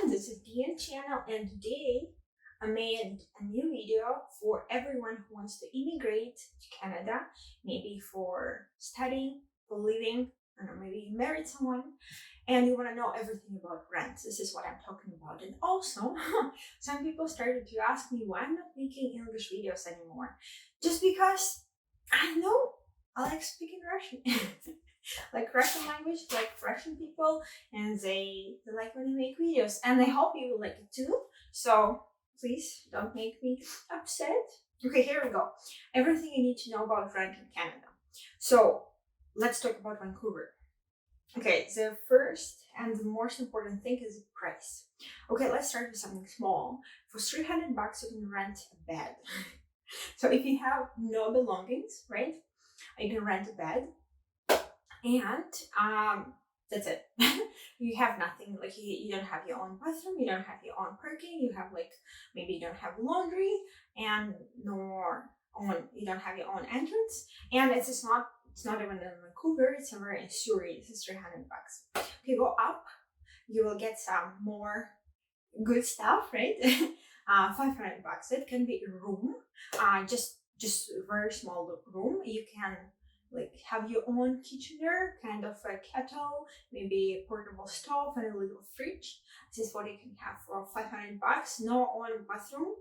everyone, this is Dian channel, and today I made a new video for everyone who wants to immigrate to Canada, maybe for studying, for living, I don't know, maybe you married someone and you want to know everything about rent. This is what I'm talking about. And also, some people started to ask me why I'm not making English videos anymore. Just because I know I like speaking Russian. Like Russian language, like Russian people, and they like when I make videos, and I hope you will like it too. So please don't make me upset. Okay, here we go. Everything you need to know about rent in Canada. So let's talk about Vancouver. Okay, the first and the most important thing is the price. Okay, let's start with something small. For $300 you can rent a bed. So if you have no belongings, right, you can rent a bed. And that's it. You have nothing, like you don't have your own bathroom, you don't have your own parking, you have like maybe you don't have laundry, and you don't have your own entrance, and it's not even in Vancouver, it's somewhere in Surrey. This is $300. Okay, go up, you will get some more good stuff, right? $500. It can be a room, just a very small room. You can like have your own kitchen there, kind of a kettle, maybe a portable stove and a little fridge. This is what you can have for $500. No own bathroom,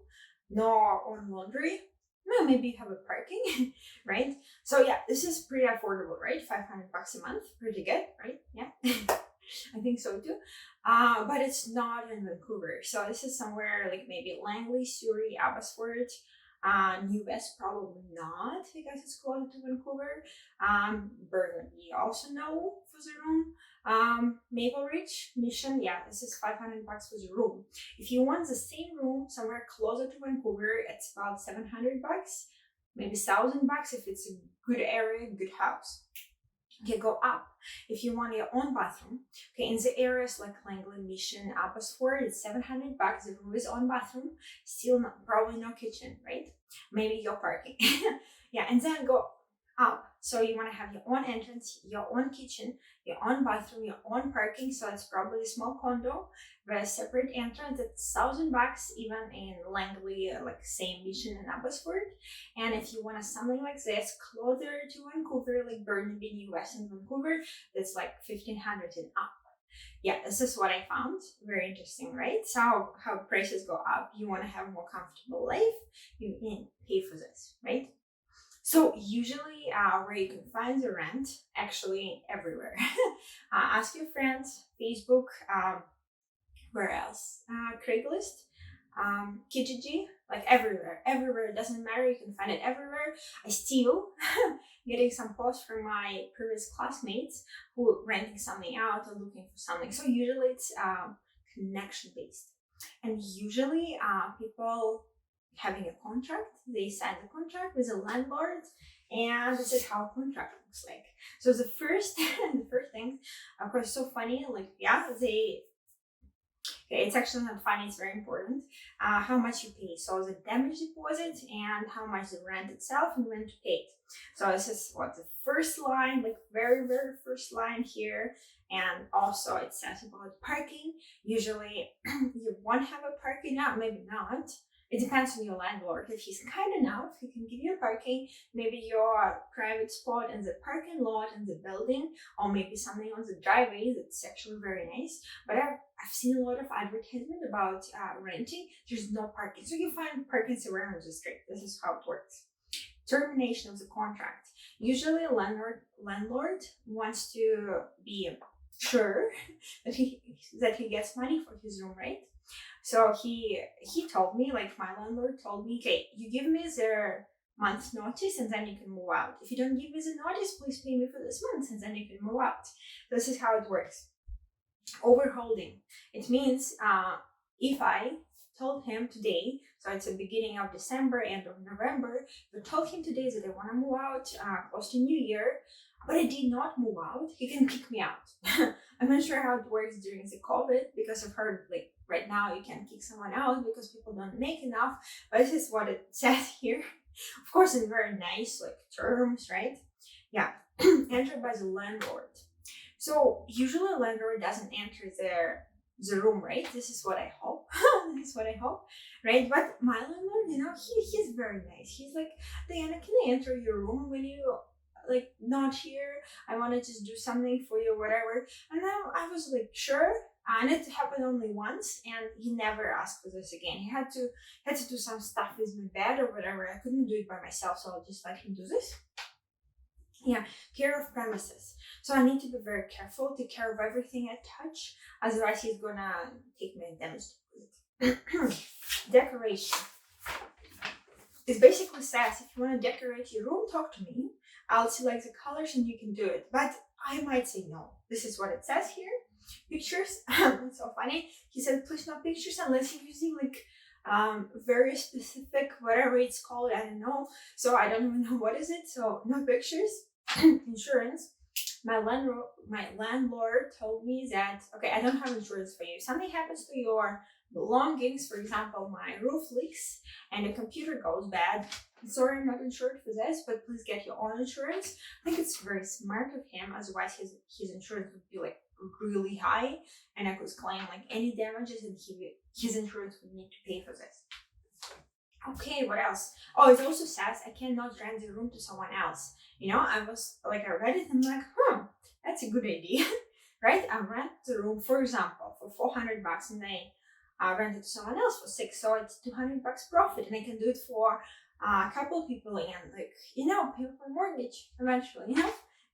no own laundry. No, maybe you have a parking, right? So yeah, this is pretty affordable, right? $500 a month, pretty good, right? Yeah, I think so too. But it's not in Vancouver. So this is somewhere like maybe Langley, Surrey, Abbotsford. New West, probably not, because it's closer to Vancouver. Burnaby, also no for the room. Maple Ridge, Mission, yeah, this is $500 for the room. If you want the same room somewhere closer to Vancouver, it's about $700, maybe $1,000 if it's a good area, good house. Okay, go up. If you want your own bathroom, okay, in the areas like Langley, Mission, Abbotsford, it's $700. The room is own bathroom, still probably no kitchen, right? Maybe your parking. Yeah, and then go up. So you want to have your own entrance, your own kitchen, your own bathroom, your own parking. So it's probably a small condo with a separate entrance. It's $1,000 even in Langley, like same Mission and Abbotsford. And if you want something like this closer to Vancouver, like Burnaby, New West and Vancouver, that's like $1,500 and up. Yeah, this is what I found. Very interesting, right? So how prices go up. You want to have a more comfortable life, you can pay for this, right? So usually where you can find the rent, actually everywhere. Ask your friends, Facebook, where else? Craigslist, Kijiji, like everywhere. It doesn't matter, you can find it everywhere. I still getting some posts from my previous classmates who renting something out or looking for something. So usually it's connection based. And usually people having a contract, they sign the contract with a landlord, and this is how a contract looks like. So the first thing, of course, so funny, like yeah, it's actually not funny, it's very important. How much you pay. So the damage deposit and how much the rent itself and when to pay it. So this is what the first line, like very, very first line here. And also it says about parking. Usually you won't have a parking lot, maybe not. It depends on your landlord. If he's kind enough, he can give you parking, maybe your private spot in the parking lot in the building, or maybe something on the driveway that's actually very nice. But I've seen a lot of advertisement about renting. There's no parking. So you find parking somewhere on the street. This is how it works. Termination of the contract. Usually a landlord wants to be sure that he gets money for his room, right? So he told me, like my landlord told me, okay, you give me their month's notice and then you can move out. If you don't give me the notice, please pay me for this month and then you can move out. This is how it works. Overholding. It means if I told him today, so it's the beginning of December, end of November, if I told him today that I want to move out close to New Year, but I did not move out, he can kick me out. I'm not sure how it works during the COVID, because I've heard like right now you can kick someone out because people don't make enough, but this is what it says here. Of course, in very nice like terms, right? Yeah, entered by the landlord. So usually a landlord doesn't enter their the room, right? This is what I hope. This is what I hope, right? But my landlord, he's very nice. He's like, Diana, can I enter your room when you like not here? I want to just do something for you, whatever. And then I was like, sure. And it happened only once, and he never asked for this again. He had to do some stuff with my bed or whatever. I couldn't do it by myself, so I'll just let him do this. Yeah, care of premises. So I need to be very careful, take care of everything I touch, otherwise he's gonna take me and damage. Decoration. It basically says if you want to decorate your room, talk to me. I'll select the colors and you can do it. But I might say no. This is what it says here. Pictures. It's so funny. He said please no pictures unless you're using like very specific whatever it's called. I don't know. So I don't even know what is it. So no pictures. Insurance. My landlord told me that okay, I don't have insurance for you. Something happens to your belongings, for example, my roof leaks and the computer goes bad. Sorry, I'm not insured for this, but please get your own insurance. I think it's very smart of him, otherwise his insurance would be like really high and I could claim like any damages and his insurance would need to pay for this. Okay, what else? Oh, it also says I cannot rent the room to someone else. I was like, I read it and I'm like, that's a good idea, right? I rent the room, for example, for $400 and I rent it to someone else for $6, so it's $200 profit, and I can do it for a couple people and like, pay for mortgage eventually,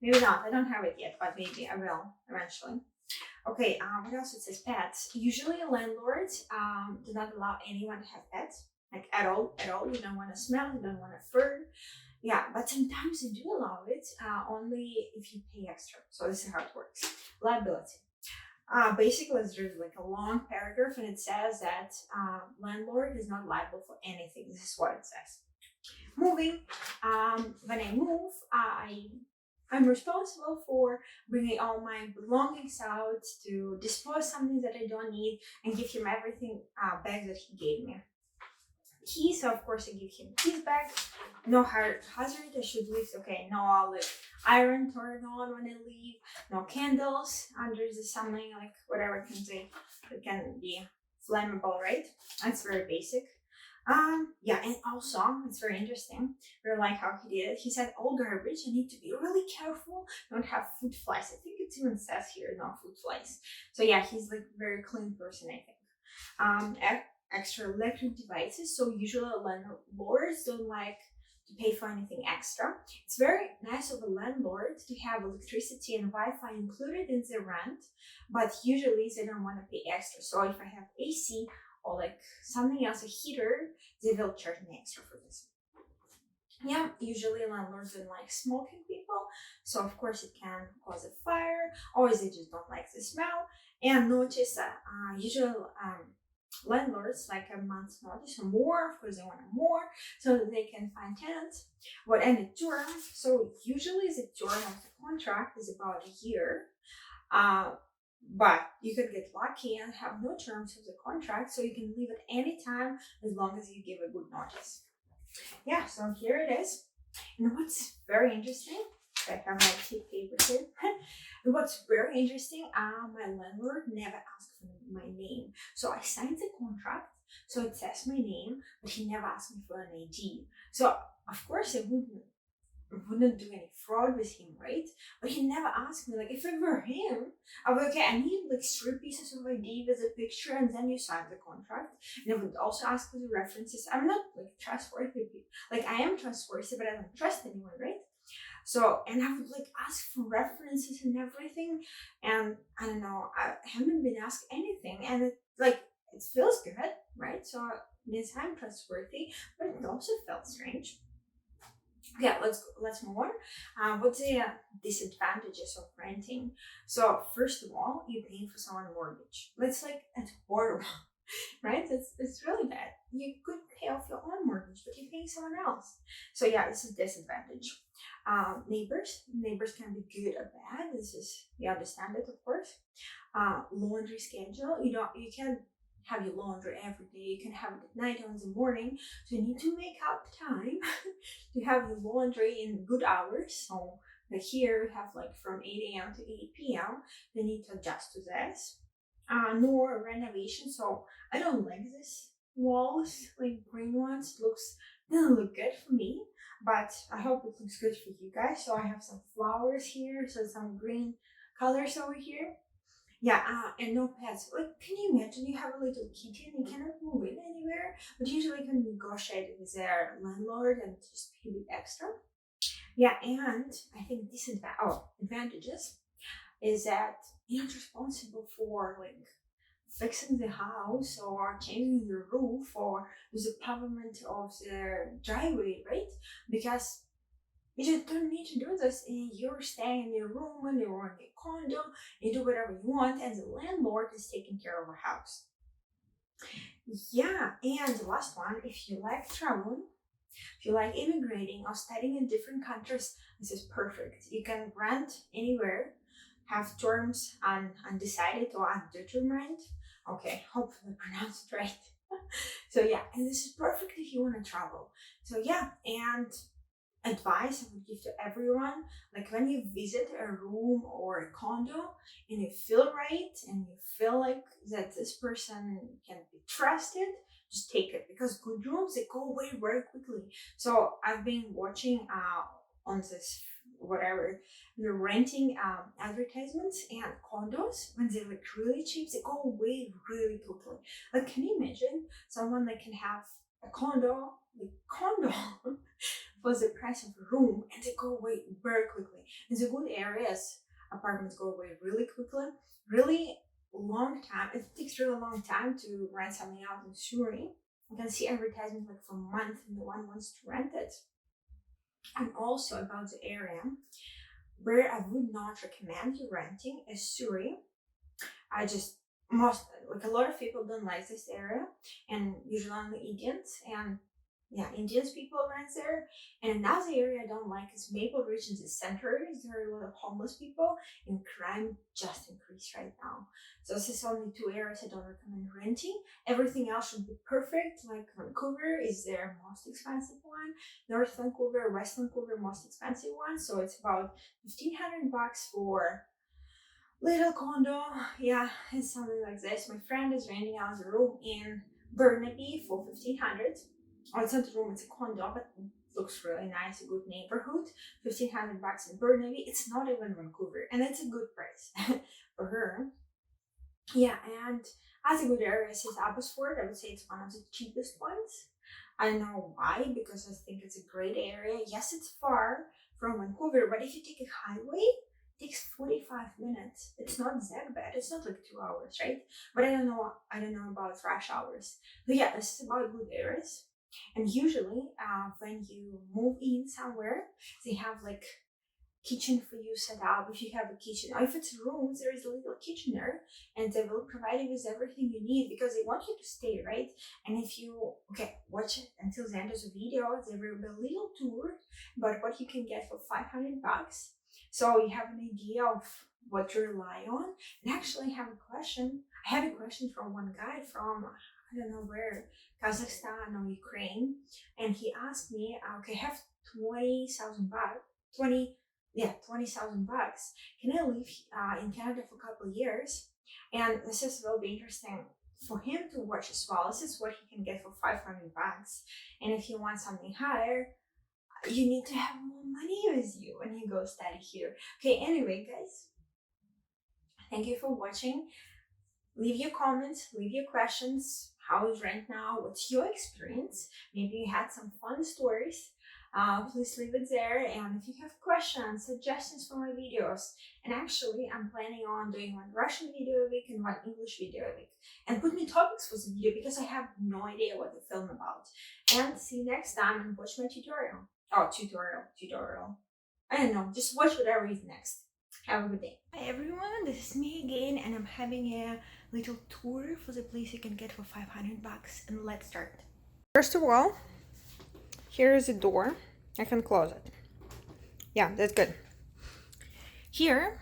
Maybe not, I don't have it yet, but maybe I will eventually. Okay, what else? It says pets. Usually landlords do not allow anyone to have pets. Like at all. You don't want to smell, you don't want to fur. Yeah, but sometimes they do allow it only if you pay extra. So this is how it works. Liability. Basically, there's like a long paragraph and it says that landlord is not liable for anything. This is what it says. Moving. When I move, I'm responsible for bringing all my belongings out, to dispose something that I don't need, and give him everything back that he gave me. Keys, so of course I give him keys back. No hazard, I should leave. Okay, no olive iron turned on when I leave. No candles under the something like whatever it can be flammable, right? That's very basic. Yeah, and also it's very interesting. Really like how he did it. He said all garbage. I need to be really careful. Don't have food flies. I think it even says here no food flies. So yeah, he's like a very clean person, I think. Extra electric devices. So usually landlords don't like to pay for anything extra. It's very nice of a landlord to have electricity and Wi-Fi included in the rent, but usually they don't want to pay extra. So if I have AC or like something else, a heater, they will charge me extra for this. Yeah, usually landlords don't like smoking people, so of course it can cause a fire, or they just don't like the smell. And notice that usually landlords like a month's notice or more. Of course they want more so that they can find tenants. And the term, so usually the term of the contract is about a year, but you could get lucky and have no terms of the contract, so you can leave at any time as long as you give a good notice. Yeah, so here it is. And what's very interesting, I have my tea paper here. And what's very interesting, my landlord never asked for my name. So I signed the contract, so it says my name, but he never asked me for an ID. So of course I wouldn't do any fraud with him, right? But he never asked me. Like if it were him, I would okay, I need like 3 pieces of ID with a picture, and then you sign the contract. And I would also ask for the references. I'm not like trustworthy. Like I am trustworthy, but I don't trust anyone, right? So, and I would like ask for references and everything, and I don't know, I haven't been asked anything, and it feels good, right? So it means I'm trustworthy, but it also felt strange. Yeah, let's move on. What's the disadvantages of renting? So first of all, you're paying for someone's mortgage. It's horrible, right? It's really bad. You could pay off your own mortgage, but you're paying someone else. So yeah, this is a disadvantage. Neighbors can be good or bad. You understand it, of course. Laundry schedule. You can have your laundry every day. You can have it at night or in the morning. So you need to make up time to have your laundry in good hours. So like here we have like from 8 a.m. to 8 p.m. They need to adjust to this. nor renovation. So I don't like this walls, like green ones. Doesn't look good for me, but I hope it looks good for you guys. So I have some flowers here, so some green colors over here. Yeah, and no pets. Like, can you imagine you have a little kitten, you cannot move it anywhere, but usually you can negotiate with their landlord and just pay a bit extra. Yeah, and I think advantages is that you're not responsible for like fixing the house or changing the roof or the pavement of the driveway, right? Because you just don't need to do this, and you're staying in your room and you're in a condo, you do whatever you want, and the landlord is taking care of the house. Yeah, and the last one, if you like traveling, if you like immigrating or studying in different countries, this is perfect. You can rent anywhere, have terms undecided or undetermined. Okay, hopefully I pronounced it right. So yeah, and this is perfect if you want to travel. So yeah, and advice I would give to everyone, like when you visit a room or a condo and you feel right and you feel like that this person can be trusted, just take it, because good rooms, they go away very quickly. So I've been watching on this whatever they're renting advertisements, and condos when they're like really cheap, they go away really quickly. Like, can you imagine someone that can have a condo was the price of a room, and they go away very quickly. In the good areas, apartments go away really quickly. Really long time. It takes really long time to rent something out in Surrey. You can see advertisements like for months, and no one wants to rent it. And also about the area where I would not recommend you renting is Surrey. I just most like a lot of people don't like this area, and usually only Indians, and yeah, Indians people around there. And another area I don't like is Maple Ridge in the center. There are a lot of homeless people, and crime just increased right now. So this is only two areas I don't recommend renting. Everything else should be perfect. Like Vancouver is their most expensive one. North Vancouver, West Vancouver, most expensive one. So it's about $1,500 for little condo. Yeah, it's something like this. My friend is renting out a room in Burnaby for 1,500. Oh, it's not a room, it's a condo, but it looks really nice, a good neighborhood. $1,500 in Burnaby. It's not even Vancouver, and it's a good price for her. Yeah, and as a good area is Abbotsford. I would say it's one of the cheapest ones. I don't know why, because I think it's a great area. Yes, it's far from Vancouver, but if you take a highway, it takes 45 minutes. It's not that bad. It's not like 2 hours, right? But I don't know about rush hours. But yeah, this is about good areas. And usually, when you move in somewhere, they have like kitchen for you set up. If you have a kitchen, or if it's rooms, there is a little kitchen there, and they will provide you with everything you need because they want you to stay, right? And if you watch it until the end of the video, there will be a little tour about what you can get for $500, so you have an idea of what to rely on. And actually I had a question from one guy from I don't know where, Kazakhstan or Ukraine, and he asked me, okay, I have 20,000 baht, 20,000 bucks. Can I live in Canada for a couple of years? And this is will be interesting for him to watch as well. This is what he can get for 500 bucks. And if you want something higher, you need to have more money with you when you go study here. Okay, anyway, guys, thank you for watching. Leave your comments, leave your questions. How is rent now? What's your experience? Maybe you had some fun stories. Please leave it there. And if you have questions, suggestions for my videos, and actually I'm planning on doing one Russian video a week and one English video a week. And put me topics for the video because I have no idea what to film about. And see you next time and watch my tutorial. Oh, tutorial. I don't know, just watch whatever is next. Have a good day. Hi everyone, this is me again, and I'm having a little tour for the place you can get for 500 bucks, and let's start. First of all, here is the door. I can close it. Yeah, that's good. Here,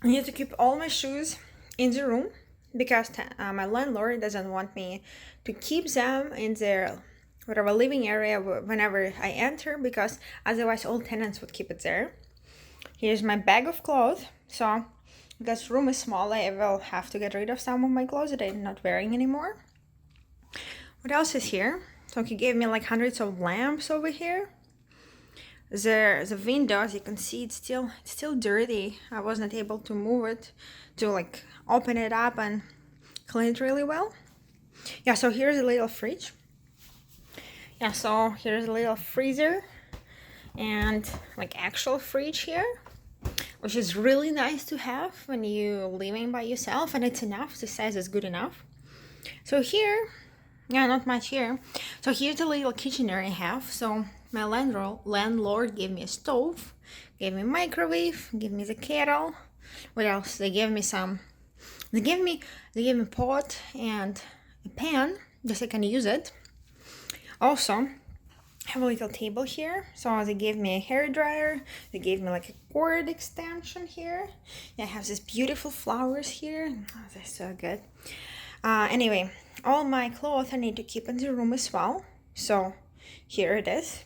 I need to keep all my shoes in the room because my landlord doesn't want me to keep them in their whatever living area whenever I enter, because otherwise all tenants would keep it there. Here's my bag of clothes. So because room is small. I will have to get rid of some of my clothes that I'm not wearing anymore. What else is here? So he gave me like hundreds of lamps over here. The window, as you can see, it's still dirty. I was not able to move it, to like open it up and clean it really well. Yeah, so here's a little fridge. Yeah, so here's a little freezer and like actual fridge here, which is really nice to have when you're living by yourself, and it's enough. The size is good enough. So here, yeah, not much here. So here's the little kitchen area I have. So my landlord gave me a stove, gave me a microwave, gave me the kettle. What else? They gave me pot and a pan, just so I can use it. Also, I have a little table here. So they gave me a hair dryer. They gave me like a cord extension here. Yeah, I have these beautiful flowers here. Oh, they're so good. Anyway, all my clothes I need to keep in the room as well. So here it is.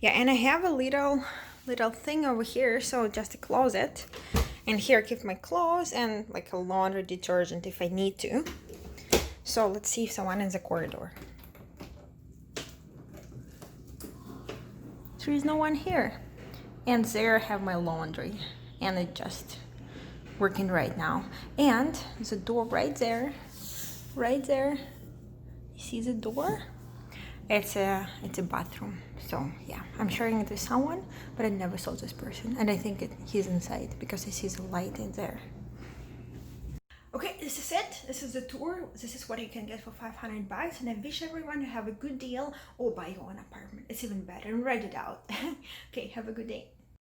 Yeah, and I have a little thing over here, so just a closet. And here I keep my clothes and like a laundry detergent if I need to. So let's see if someone in the corridor. There is no one here. And there I have my laundry, and it's just working right now. And there's a door right there. You see the door? It's a bathroom. So yeah, I'm sharing it with someone, but I never saw this person, and I think he's inside because I see the light in there. Okay, this is it. This is the tour. This is what you can get for $500, and I wish everyone to have a good deal or buy your own apartment. It's even better and rent it out. Okay, have a good day.